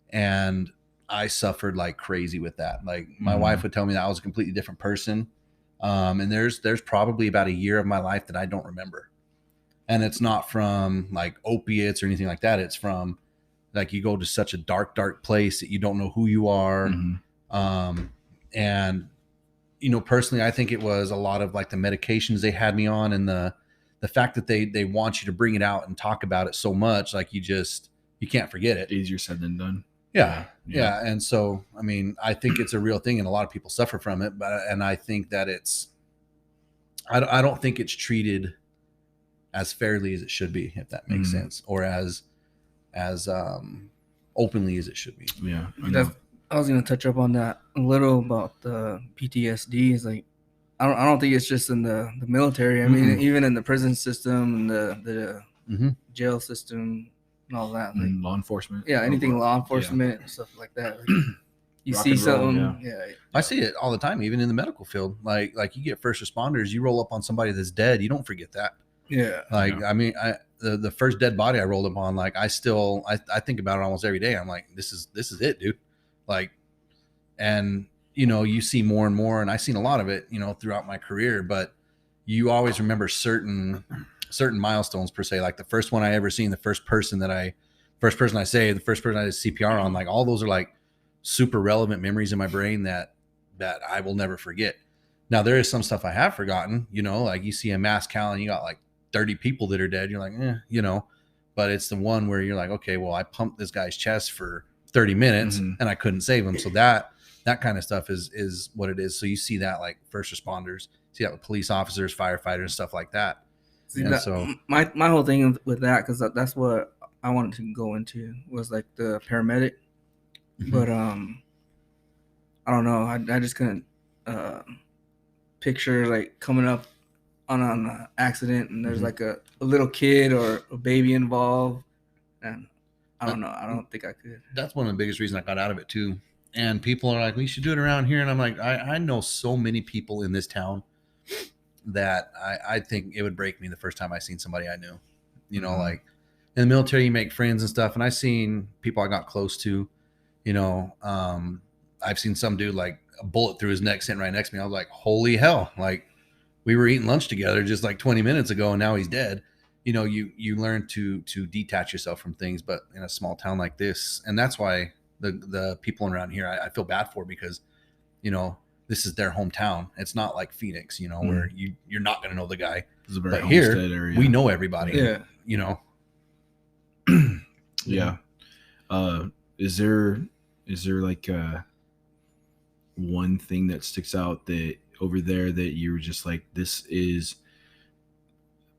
And I suffered like crazy with that. Like my Mhm. wife would tell me that I was a completely different person. And there's probably about a year of my life that I don't remember. And it's not from like opiates or anything like that. It's from like you go to such a dark place that you don't know who you are. Mhm. And you know, personally, I think it was a lot of like the medications they had me on, and the fact that they want you to bring it out and talk about it so much, like you can't forget it. Easier said than done. Yeah. And so, I mean, I think it's a real thing, and a lot of people suffer from it. And I think that I don't think it's treated as fairly as it should be, if that makes Mhm. sense, or as openly as it should be. Yeah. I know. That's, I was gonna touch up on that a little about the PTSD. Is like I don't think it's just in the military. I mean, Mm-mm. even in the prison system and the Mhm. jail system and all that. Like, Law enforcement. yeah, anything overall. law enforcement and stuff like that. Like, you Rock see and roll, something, yeah. I see it all the time, even in the medical field. Like you get first responders, you roll up on somebody that's dead, you don't forget that. yeah. Like, Yeah. I mean, the first dead body I rolled up on, like I think about it almost every day. I'm like, this is it, dude. Like, and you know, you see more and more, and I've seen a lot of it, you know, throughout my career, but you always remember certain milestones per se. Like the first one I ever seen, the first person I saved, the first person I did CPR on, like all those are like super relevant memories in my brain that I will never forget. Now there is some stuff I have forgotten, you know, like you see a mass count and you got like 30 people that are dead. You're like, you know, but it's the one where you're like, okay, well, I pumped this guy's chest for 30 minutes Mhm. and I couldn't save him. So that kind of stuff is what it is. So you see that like first responders, see that with police officers, firefighters, stuff like that. See, Yeah, that, so- my whole thing with that, because that's what I wanted to go into, was like the paramedic. Mhm. But I don't know. I just couldn't picture like coming up on an accident and there's Mhm. like a little kid or a baby involved, and I don't know. I don't think I could. That's one of the biggest reasons I got out of it too. And people are like, we should do it around here. And I'm like, I know so many people in this town that I think it would break me the first time I seen somebody I knew. You know, Mhm. like in the military, you make friends and stuff. And I seen people I got close to, you know, I've seen some dude like a bullet through his neck sitting right next to me. I was like, holy hell. Like we were eating lunch together just like 20 minutes ago and now he's dead. You know, you learn to detach yourself from things, but in a small town like this, and that's why the people around here I feel bad for, because you know this is their hometown. It's not like Phoenix, you know, where you're not going to know the guy. This is a very But here homestead area. we know everybody. Yeah. You know. Yeah. Is there like one thing that sticks out that over there that you're just like, this is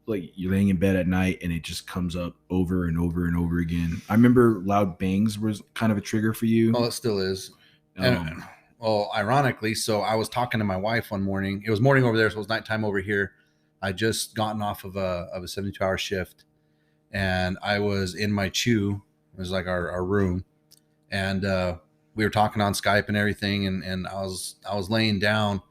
like you're laying in bed at night and it just comes up over and over and over again? I remember loud bangs was kind of a trigger for you. Well, it still is. And, well, ironically, so I was talking to my wife one morning. It was morning over there, so it was nighttime over here. I just gotten off of a 72-hour shift, and I was in my chew. It was like our room, and we were talking on Skype and everything. And I was laying down,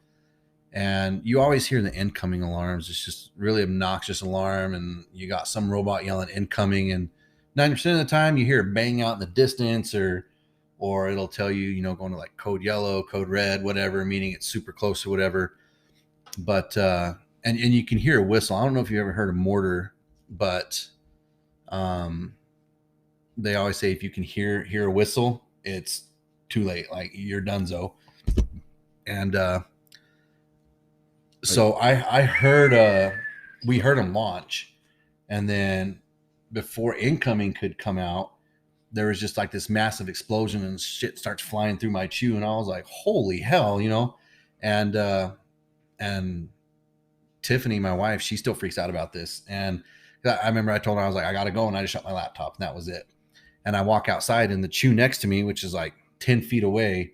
and you always hear the incoming alarms. It's just really obnoxious alarm, and you got some robot yelling incoming, and 90% of the time you hear a bang out in the distance, or it'll tell you, you know, going to like code yellow, code red, whatever, meaning it's super close or whatever. But and you can hear a whistle. I don't know if you ever heard a mortar, but they always say if you can hear a whistle, it's too late. Like you're donezo. And so I heard we heard them launch, and then before incoming could come out, there was just like this massive explosion and shit starts flying through my chew. And I was like, holy hell, you know? And Tiffany, my wife, she still freaks out about this. And I remember I told her, I was like, I got to go. And I just shut my laptop, and that was it. And I walk outside, and the chew next to me, which is like 10 feet away,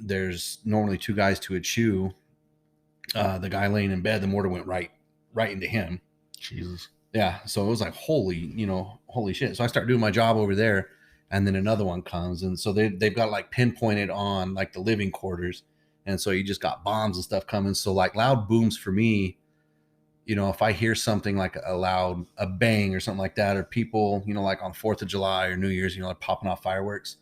there's normally two guys to a chew. The guy laying in bed, the mortar went right into him. Jesus. Yeah. So it was like, holy shit. So I start doing my job over there, and then another one comes. And so they've got like pinpointed on like the living quarters. And so you just got bombs and stuff coming. So like loud booms for me, you know, if I hear something like a bang or something like that, or people, you know, like on 4th of July or New Year's, you know, like popping off fireworks,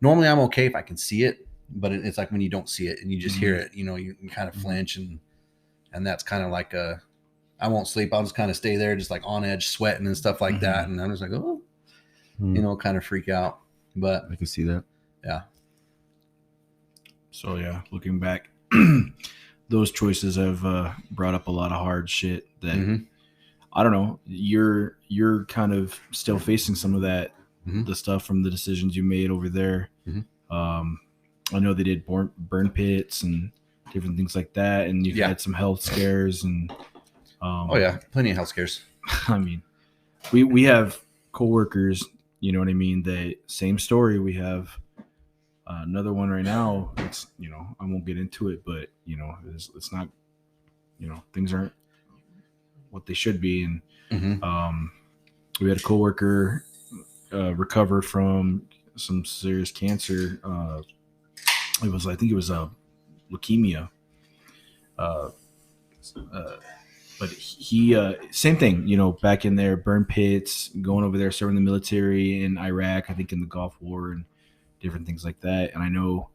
normally I'm okay if I can see it, but it's like when you don't see it and you just hear Mhm. it, you know, you kind of Mhm. flinch, and that's kind of like I won't sleep. I'll just kind of stay there, just like on edge, sweating and stuff like that. And I'm just like, oh, Hmm. you know, kind of freak out. But I can see that. yeah, So yeah, looking back, those choices have brought up a lot of hard shit that Mhm. I don't know. You're kind of still facing some of that, Mhm. the stuff from the decisions you made over there. Mhm. I know they did burn pits and different things like that, and you've Yeah. had some health scares and. Oh yeah, plenty of health scares. I mean, we have coworkers, you know what I mean. That same story. We have another one right now. It's, you know, I won't get into it, but you know, it's not, you know, things aren't what they should be, and Mhm. we had a coworker recover from some serious cancer. I think it was leukemia. Uh, but he same thing, you know, back in there, burn pits, going over there, serving the military in Iraq, I think in the Gulf War and different things like that. And I know,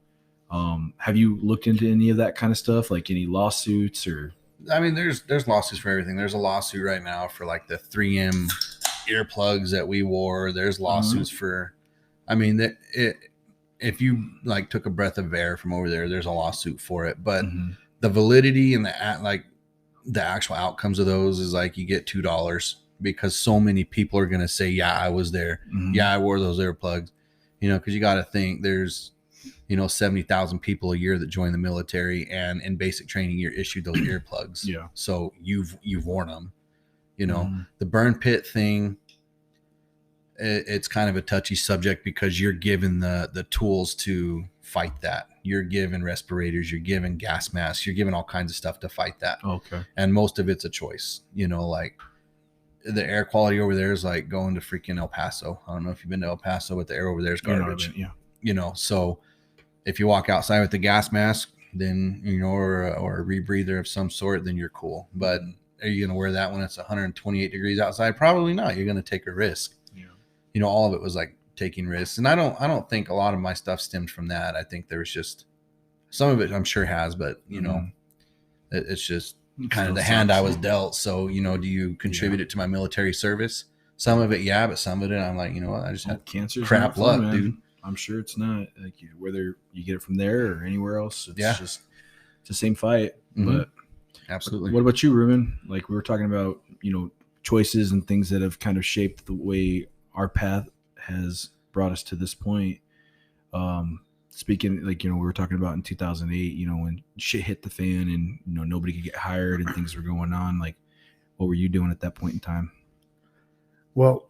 have you looked into any of that kind of stuff, like any lawsuits or? I mean, there's lawsuits for everything. There's a lawsuit right now for like the 3M earplugs that we wore. There's lawsuits for, I mean, if you like took a breath of air from over there, there's a lawsuit for it. But the validity and the actual outcomes of those is like you get $2 because so many people are going to say, yeah, I was there. Mhm. Yeah, I wore those earplugs, you know, because you got to think there's, you know, 70,000 people a year that join the military, and in basic training, you're issued those earplugs. Yeah. So you've worn them, you know. Mhm. The burn pit thing, it's kind of a touchy subject because you're given the tools to fight that. You're given respirators, you're given gas masks, you're given all kinds of stuff to fight that. Okay. And most of it's a choice, you know, like the air quality over there is like going to freaking El Paso. I don't know if you've been to El Paso, but the air over there is garbage. Yeah. You know, so if you walk outside with the gas mask, then, you know, or a rebreather of some sort, then you're cool. But are you going to wear that when it's 128 degrees outside? Probably not. You're going to take a risk. Yeah. You know, all of it was like taking risks. And I don't think a lot of my stuff stemmed from that. I think there was just some of it, I'm sure has, but you know, it's just kind of the hand I was dealt. So, you know, do you contribute it to my military service? Some of it, yeah, but some of it, I'm like, you know what, I just had Cancer, crap luck, dude. I'm sure it's not like whether you get it from there or anywhere else. It's Yeah. just it's the same fight. Mhm. But Absolutely. what about you, Ruben? Like we were talking about, you know, choices and things that have kind of shaped the way our path has brought us to this point. Speaking, like, you know, we were talking about in 2008, you know, when shit hit the fan and, you know, nobody could get hired and things were going on. Like, what were you doing at that point in time? Well,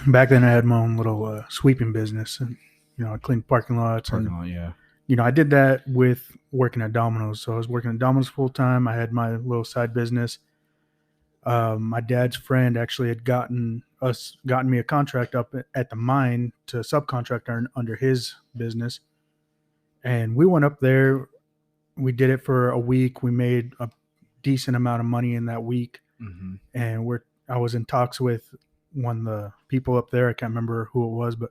back then I had my own little sweeping business, and you know, I cleaned parking lots. Yeah. You know, I did that with working at Domino's. So I was working at Domino's full time. I had my little side business. My dad's friend actually had gotten me a contract up at the mine to subcontract under his business, and we went up there. We did it for a week. We made a decent amount of money in that week, and I was in talks with one of the people up there. I can't remember who it was, but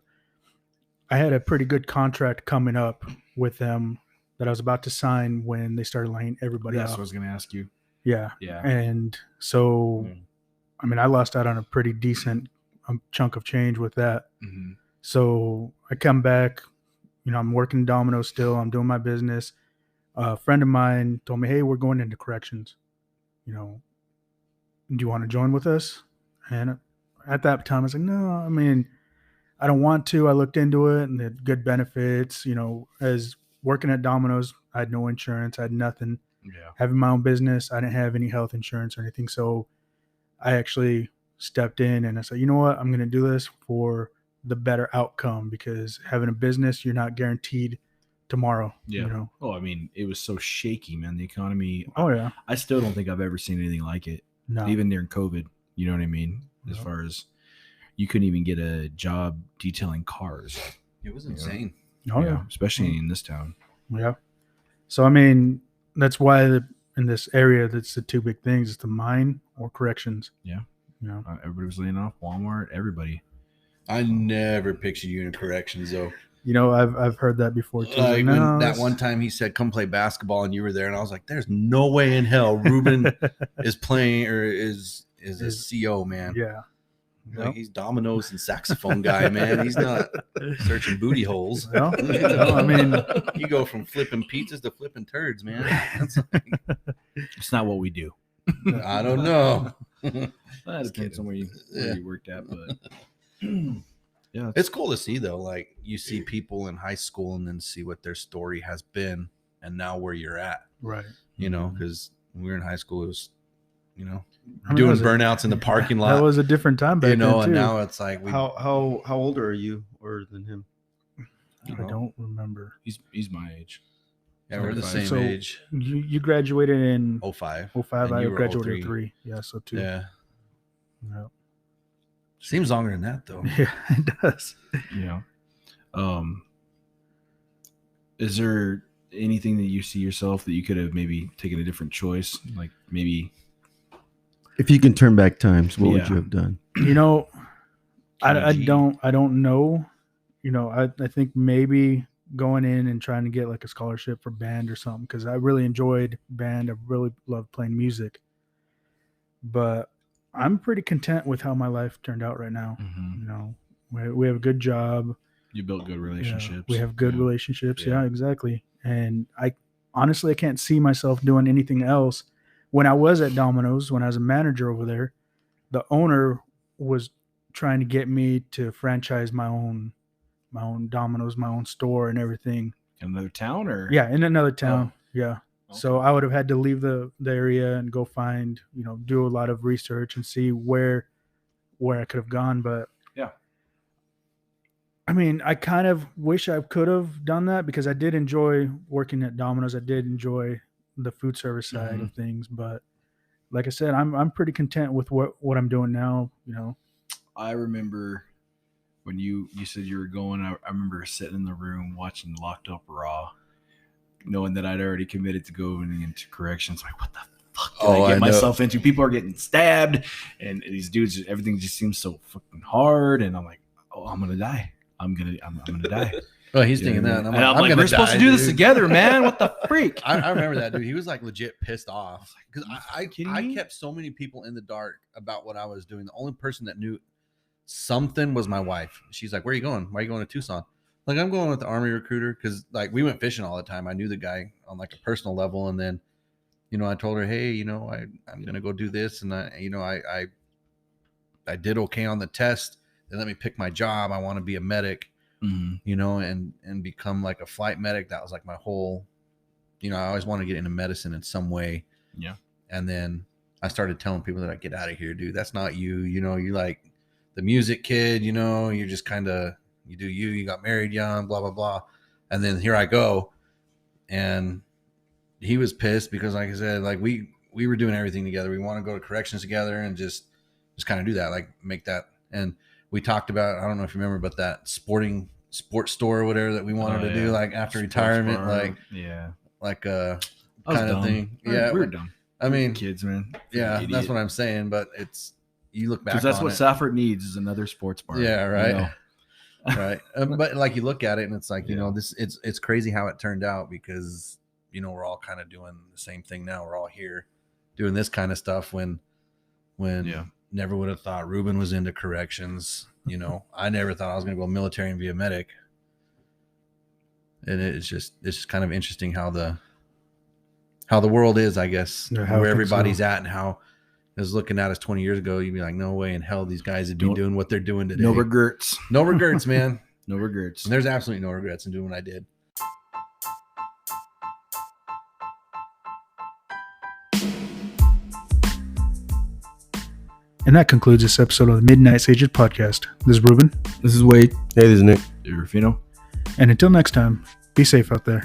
I had a pretty good contract coming up with them that I was about to sign when they started laying everybody That's off. what I was going to ask you. Yeah. Yeah. And so, I mean, I lost out on a pretty decent chunk of change with that. So I come back, you know, I'm working Domino's still. I'm doing my business. A friend of mine told me, hey, we're going into corrections. You know, do you want to join with us? And at that time, I was like, no, I mean, I don't want to. I looked into it and the good benefits, you know, as working at Domino's, I had no insurance. I had nothing. Yeah. Having my own business, I didn't have any health insurance or anything. So I actually stepped in and I said, you know what? I'm going to do this for the better outcome, because having a business, you're not guaranteed tomorrow. Yeah. You know? Oh, I mean, it was so shaky, man. The economy. Oh, yeah. I still don't think I've ever seen anything like it. No. Even during COVID, you know what I mean? As No. far as you couldn't even get a job detailing cars. It was insane. Oh, yeah. Especially in this town. Yeah. So, I mean, that's why in this area, that's the two big things. It's the mine or corrections. Yeah. You know? Everybody was laying off. Walmart, everybody. I never pictured you in corrections, though. You know, I've heard that before too. Like No, when that that's- one time he said, "Come play basketball," and you were there, and I was like, "There's no way in hell Ruben is playing or is a CO, man. Yeah. Like Yep. he's dominoes and saxophone guy, man. He's not searching booty holes. Well, you know, I mean, You go from flipping pizzas to flipping turds, man. That's It's not what we do. I don't know. That Just depends on where you worked at, but yeah, It's cool to see though. Like you see people in high school and then see what their story has been, and now where you're at. right. You know, because when we were in high school, it was, you know, I mean, doing that was a- burnouts in the parking lot. That was a different time back you know, then and too. now it's like we. How older are you or than him? I don't remember. he's my age. Yeah, we're the same So- age. You graduated in 05. 05. and I you were graduated 03. in 3. Yeah, so 2. Yeah. Yeah. Seems longer than that though. Yeah, it does. You know, is there anything that you see yourself that you could have maybe taken a different choice? Like maybe If you can turn back times, what would Yeah. you have done? You know, I Kenny G. don't know. You know, I think maybe going in and trying to get like a scholarship for band or something, because I really enjoyed band. I really loved playing music. But I'm pretty content with how my life turned out right now. You know, we have a good job. you built good Yeah, relationships. we have good Yeah. relationships. Yeah. Yeah, exactly. And I honestly, I can't see myself doing anything else. When I was at Domino's, when I was a manager over there, the owner was trying to get me to franchise my own Domino's, my own store and everything. Another town or Yeah, in another town. Yeah. Okay. So I would have had to leave the area and go find, you know, do a lot of research and see where I could have gone. But Yeah. I mean, I kind of wish I could have done that because I did enjoy working at Domino's. I did enjoy the food service side Mm-hmm. of things. But like I said, I'm pretty content with what I'm doing now, you know. I remember when you said you were going. I remember sitting in the room watching Locked Up Raw, knowing that I'd already committed to going into corrections. Like, what the fuck did Oh, I I get know. myself into? People are getting stabbed, and these dudes, everything just seems so fucking hard. And I'm like, oh, I'm gonna die. I'm gonna die. Well, he's You know thinking what I that. mean? And And I'm like, gonna we're supposed to die, do this dude. together, man. What the freak? I remember that dude. He was like legit pissed off because I kidding me? kept so many people in the dark about what I was doing. The only person that knew something was my wife. She's like, "Where are you going? Why are you going to Tucson?" Like, I'm going with the Army recruiter because like we went fishing all the time. I knew the guy on like a personal level, and then you know I told her, "Hey, you know I'm gonna go do this," and I did okay on the test. They let me pick my job. I want to be a medic. Mhm. You know, and become like a flight medic. That was like my whole, you know, I always wanted to get into medicine in some way. Yeah. And then I started telling people that I get out of here, dude. That's not you. You know, you like the music kid, you know, you're just kind of, you do you got married young, blah, blah, blah. And then here I go. And he was pissed because like I said, like we were doing everything together. We want to go to corrections together and just kind of do that, like make that. And we talked about, I don't know if you remember, but that sports store or whatever that we wanted Oh, to do, yeah. like after Sports retirement, bar, like yeah, a I was kind of dumb. thing. We were- Yeah. we were dumb. I mean, Kids, man. yeah, Idiot. that's what I'm saying. But it's, you look back Because that's on what it, Safford needs is another sports bar. Yeah, you right. know? right? But like you look at it and it's like, you Yeah. know, it's crazy how it turned out because, you know, we're all kind of doing the same thing now. We're all here doing this kind of stuff when Yeah. never would have thought Ruben was into corrections. You know, I never thought I was going to go military and be a medic. And it's just kind of interesting how the world is, I guess, Yeah, how where things everybody's go. at and how it was looking at us 20 years ago. You'd be like, no way in hell these guys would be No- doing what they're doing today. No regrets. No regrets, man. No regrets. And there's absolutely no regrets in doing what I did. And that concludes this episode of the Midnight Sages podcast. This is Ruben. This is Wade. Hey, this is Nick. Rufino. And until next time, be safe out there.